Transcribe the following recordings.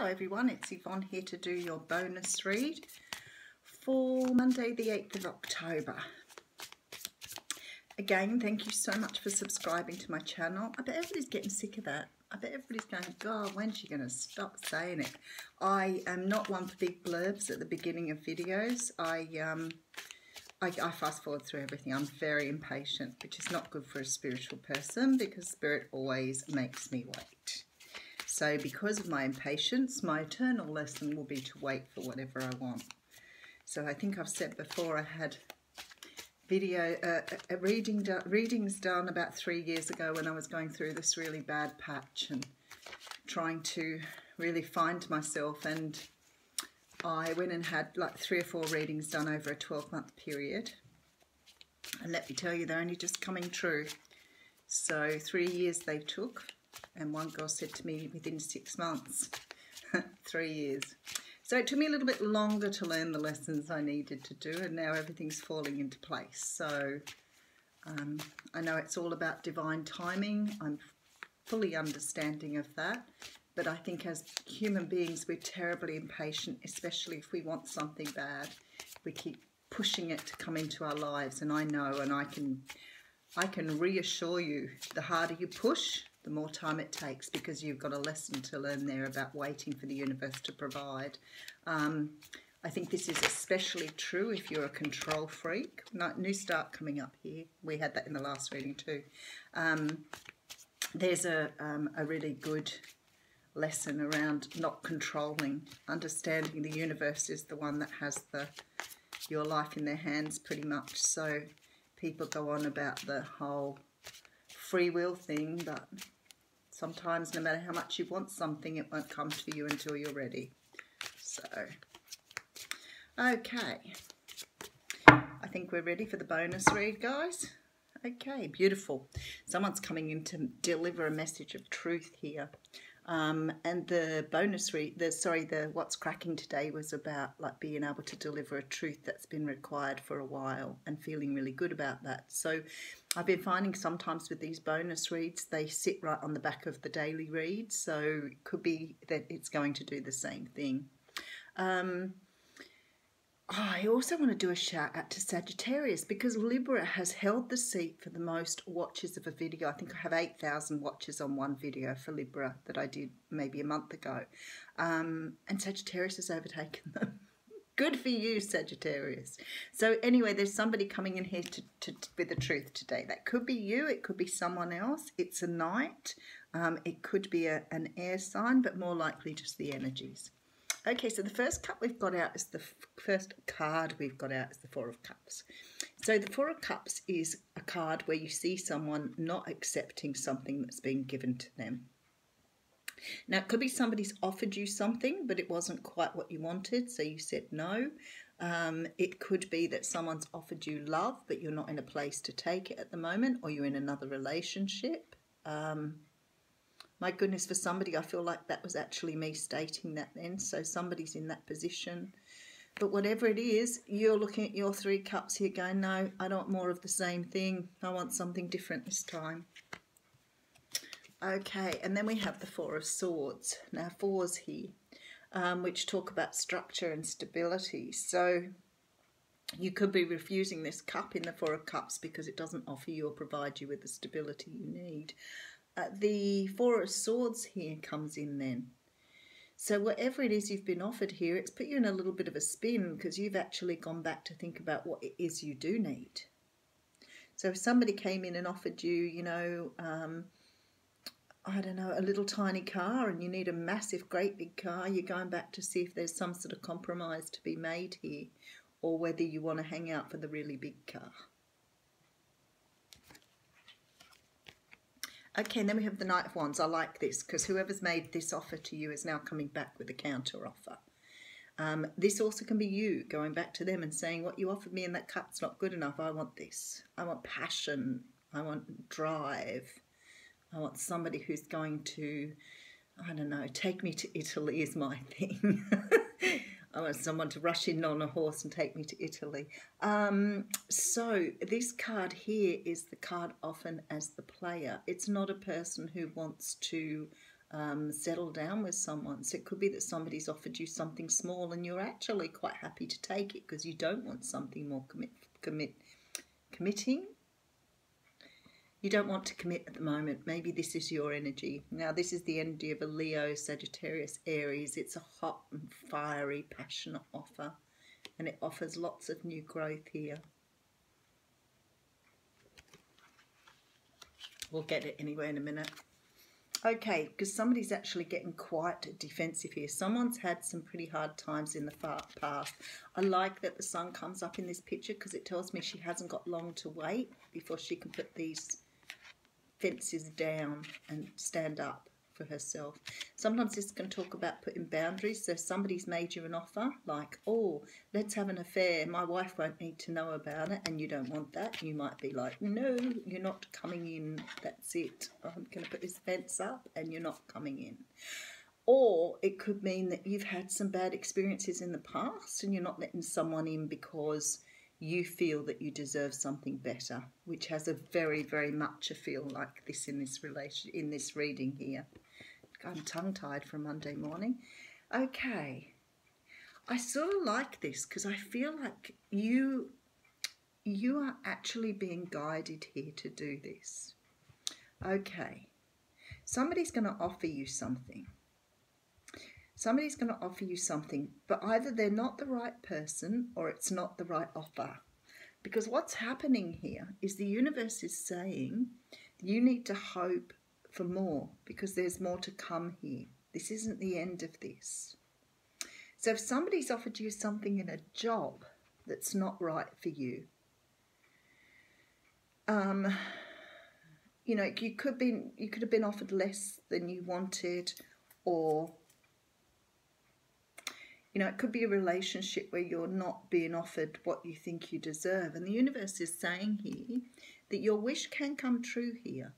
Hello everyone, it's Yvonne here to do your bonus read for Monday the 8th of October. Again, thank you so much for subscribing to my channel. I bet everybody's getting sick of that. I bet everybody's going, God, when's she going to stop saying it? I am not one for big blurbs at the beginning of videos. I fast forward through everything. I'm very impatient, which is not good for a spiritual person because spirit always makes me wait. So because of my impatience, my eternal lesson will be to wait for whatever I want. So I think I've said before I had readings done about 3 years ago when I was going through this really bad patch and trying to really find myself, and I went and had like 3 or 4 readings done over a 12-month period, and let me tell you, they're only just coming true. So 3 years they took, and one girl said to me within 6 months, 3 years. So it took me a little bit longer to learn the lessons I needed to do, and now everything's falling into place. So I know it's all about divine timing. I'm fully understanding of that. But I think as human beings, we're terribly impatient, especially if we want something bad. We keep pushing it to come into our lives, and I know, and I can reassure you, the harder you push, the more time it takes, because you've got a lesson to learn there about waiting for the universe to provide. I think this is especially true if you're a control freak. New start coming up here. We had that in the last reading too. There's a really good lesson around not controlling, understanding the universe is the one that has your life in their hands pretty much. So people go on about the whole free will thing, but sometimes no matter how much you want something, it won't come to you until you're ready. So, okay. I think we're ready for the bonus read, guys. Okay, beautiful. Someone's coming in to deliver a message of truth here. And the bonus read, the what's cracking today was about like being able to deliver a truth that's been required for a while and feeling really good about that. So I've been finding sometimes with these bonus reads, they sit right on the back of the daily read. So it could be that it's going to do the same thing. I also want to do a shout out to Sagittarius, because Libra has held the seat for the most watches of a video. I think I have 8,000 watches on one video for Libra that I did maybe a month ago. And Sagittarius has overtaken them. Good for you, Sagittarius. So anyway, there's somebody coming in here with the truth today. That could be you. It could be someone else. It's a knight. It could be an air sign, but more likely just the energies. Okay, so the first cup we've got out is first card we've got out is the Four of Cups. So the Four of Cups is a card where you see someone not accepting something that's been given to them. Now, it could be somebody's offered you something, but it wasn't quite what you wanted, so you said no. It could be that someone's offered you love, but you're not in a place to take it at the moment, or you're in another relationship. My goodness, for somebody, I feel like that was actually me stating that then. So somebody's in that position. But whatever it is, you're looking at your 3 cups here going, no, I don't want more of the same thing. I want something different this time. Okay, and then we have the Four of Swords. Now, fours here, which talk about structure and stability. So you could be refusing this cup in the Four of Cups because it doesn't offer you or provide you with the stability you need. The Four of Swords here comes in then. So whatever it is you've been offered here, it's put you in a little bit of a spin because you've actually gone back to think about what it is you do need. So if somebody came in and offered you, you know, I don't know, a little tiny car, and you need a massive, great big car, you're going back to see if there's some sort of compromise to be made here, or whether you want to hang out for the really big car. Okay, and then we have the Knight of Wands. I like this because whoever's made this offer to you is now coming back with a counter offer. This also can be you going back to them and saying, what you offered me in that cup's not good enough. I want this. I want passion. I want drive. I want somebody who's going to, I don't know, take me to Italy is my thing. I want someone to rush in on a horse and take me to Italy. So this card here is the card often as the player. It's not a person who wants to settle down with someone. So it could be that somebody's offered you something small and you're actually quite happy to take it because you don't want something more committing. You don't want to commit at the moment. Maybe this is your energy. Now, this is the energy of a Leo, Sagittarius, Aries. It's a hot and fiery, passionate offer, and it offers lots of new growth here. We'll get it anyway in a minute. Okay, because somebody's actually getting quite defensive here. Someone's had some pretty hard times in the past. I like that the sun comes up in this picture because it tells me she hasn't got long to wait before she can put these fences down and stand up for herself. Sometimes this can talk about putting boundaries. So somebody's made you an offer like, oh, let's have an affair. My wife won't need to know about it, and you don't want that. You might be like, no, you're not coming in. That's it. I'm going to put this fence up and you're not coming in. Or it could mean that you've had some bad experiences in the past and you're not letting someone in because you feel that you deserve something better, which has a very, very much a feel like this in this reading here. I'm tongue-tied for a Monday morning. Okay, I sort of like this because I feel like you are actually being guided here to do this. Okay, somebody's going to offer you something. Somebody's going to offer you something, but either they're not the right person or it's not the right offer. Because what's happening here is the universe is saying you need to hope for more because there's more to come here. This isn't the end of this. So if somebody's offered you something in a job that's not right for you, you know, you could have been offered less than you wanted, or you know, it could be a relationship where you're not being offered what you think you deserve. And the universe is saying here that your wish can come true here.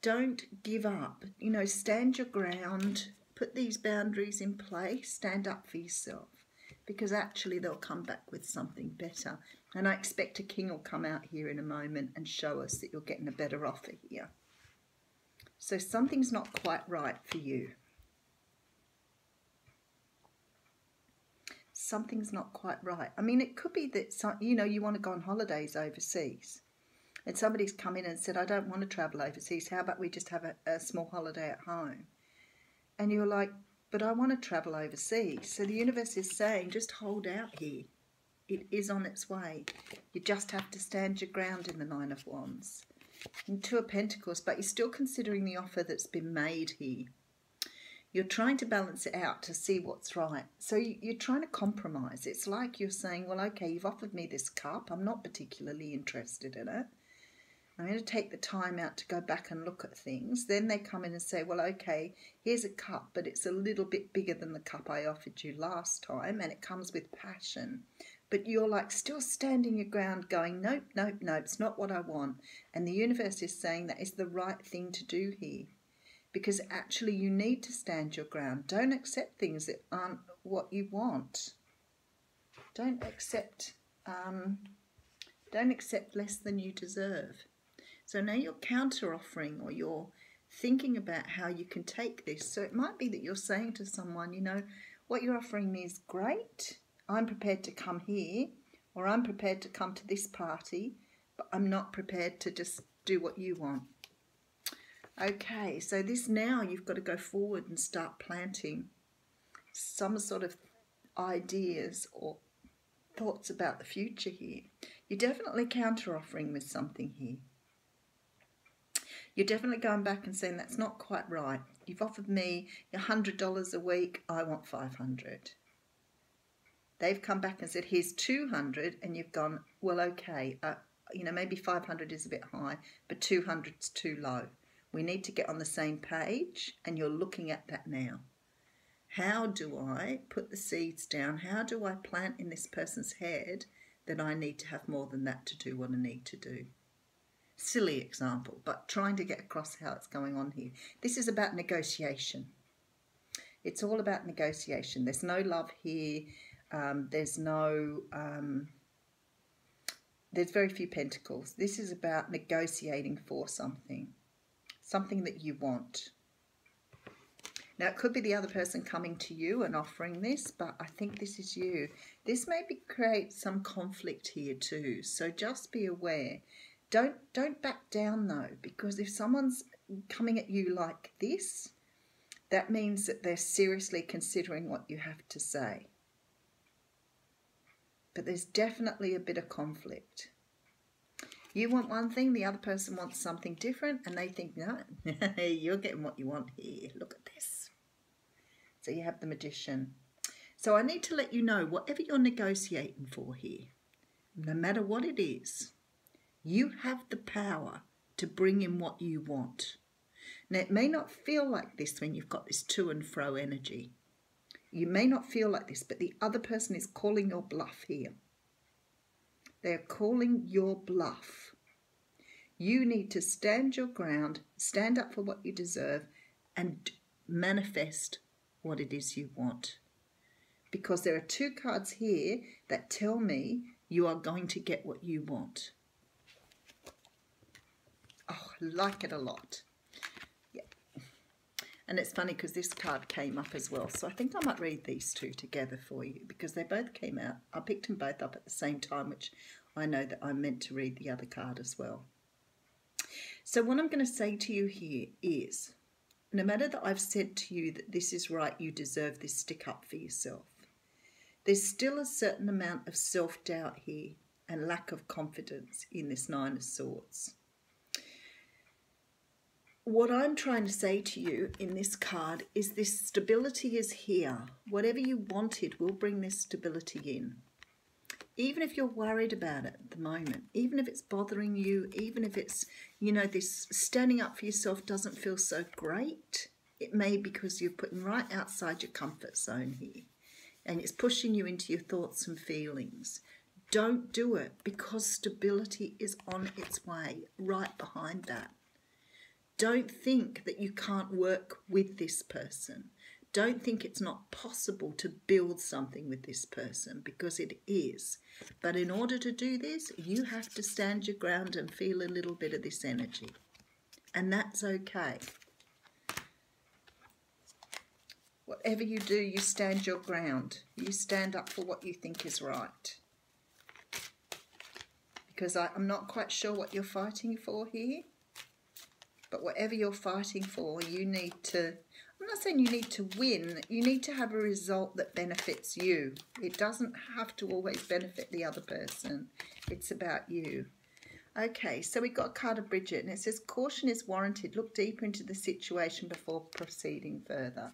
Don't give up. You know, stand your ground. Put these boundaries in place. Stand up for yourself. Because actually they'll come back with something better. And I expect a king will come out here in a moment and show us that you're getting a better offer here. So something's not quite right for you. Something's not quite right. I mean, it could be that, you know, you want to go on holidays overseas and somebody's come in and said, I don't want to travel overseas. How about we just have a small holiday at home? And you're like, but I want to travel overseas. So the universe is saying, just hold out here. It is on its way. You just have to stand your ground in the Nine of Wands. And Two of Pentacles, but you're still considering the offer that's been made here. You're trying to balance it out to see what's right. So you're trying to compromise. It's like you're saying, well, okay, you've offered me this cup. I'm not particularly interested in it. I'm going to take the time out to go back and look at things. Then they come in and say, well, okay, here's a cup, but it's a little bit bigger than the cup I offered you last time, and it comes with passion. But you're like still standing your ground going, nope, nope, nope, it's not what I want. And the universe is saying that is the right thing to do here. Because actually you need to stand your ground. Don't accept things that aren't what you want. Don't accept less than you deserve. So now you're counter-offering, or you're thinking about how you can take this. So it might be that you're saying to someone, you know, what you're offering me is great. I'm prepared to come here, or I'm prepared to come to this party, but I'm not prepared to just do what you want. Okay, so this now you've got to go forward and start planting some sort of ideas or thoughts about the future here. You're definitely counter-offering with something here. You're definitely going back and saying that's not quite right. You've offered me $100 a week, I want $500. They've come back and said, here's $200, and you've gone, well, okay, you know, maybe 500 is a bit high, but 200 is too low. We need to get on the same page, and you're looking at that now. How do I put the seeds down? How do I plant in this person's head that I need to have more than that to do what I need to do? Silly example, but trying to get across how it's going on here. This is about negotiation. It's all about negotiation. There's no love here. There's very few pentacles. This is about negotiating for something. Something that you want. Now, it could be the other person coming to you and offering this, but I think this is you. This maybe create some conflict here too, so just be aware. Don't back down though, because if someone's coming at you like this, that means that they're seriously considering what you have to say. But there's definitely a bit of conflict. You want one thing, the other person wants something different, and they think, no, you're getting what you want here. Look at this. So you have the Magician. So I need to let you know, whatever you're negotiating for here, no matter what it is, you have the power to bring in what you want. Now, it may not feel like this when you've got this to and fro energy. You may not feel like this, but the other person is calling your bluff here. They're calling your bluff. You need to stand your ground, stand up for what you deserve, and manifest what it is you want. Because there are two cards here that tell me you are going to get what you want. Oh, I like it a lot. And it's funny because this card came up as well. So I think I might read these two together for you because they both came out. I picked them both up at the same time, which I know that I'm meant to read the other card as well. So what I'm going to say to you here is, no matter that I've said to you that this is right, you deserve this, stick up for yourself. There's still a certain amount of self-doubt here and lack of confidence in this Nine of Swords. What I'm trying to say to you in this card is this stability is here. Whatever you wanted will bring this stability in. Even if you're worried about it at the moment, even if it's bothering you, even if it's, you know, this standing up for yourself doesn't feel so great, it may be because you're putting right outside your comfort zone here and it's pushing you into your thoughts and feelings. Don't do it because stability is on its way right behind that. Don't think that you can't work with this person. Don't think it's not possible to build something with this person, because it is. But in order to do this, you have to stand your ground and feel a little bit of this energy. And that's okay. Whatever you do, you stand your ground. You stand up for what you think is right. Because I'm not quite sure what you're fighting for here. But whatever you're fighting for, you need to, I'm not saying you need to win, you need to have a result that benefits you. It doesn't have to always benefit the other person. It's about you. Okay, so we've got a card of Bridget, and it says, caution is warranted. Look deeper into the situation before proceeding further.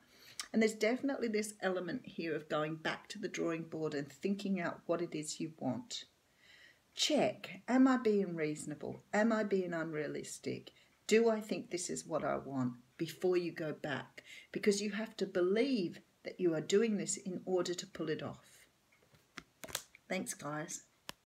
And there's definitely this element here of going back to the drawing board and thinking out what it is you want. Check, am I being reasonable? Am I being unrealistic? Do I think this is what I want, before you go back? Because you have to believe that you are doing this in order to pull it off. Thanks, guys.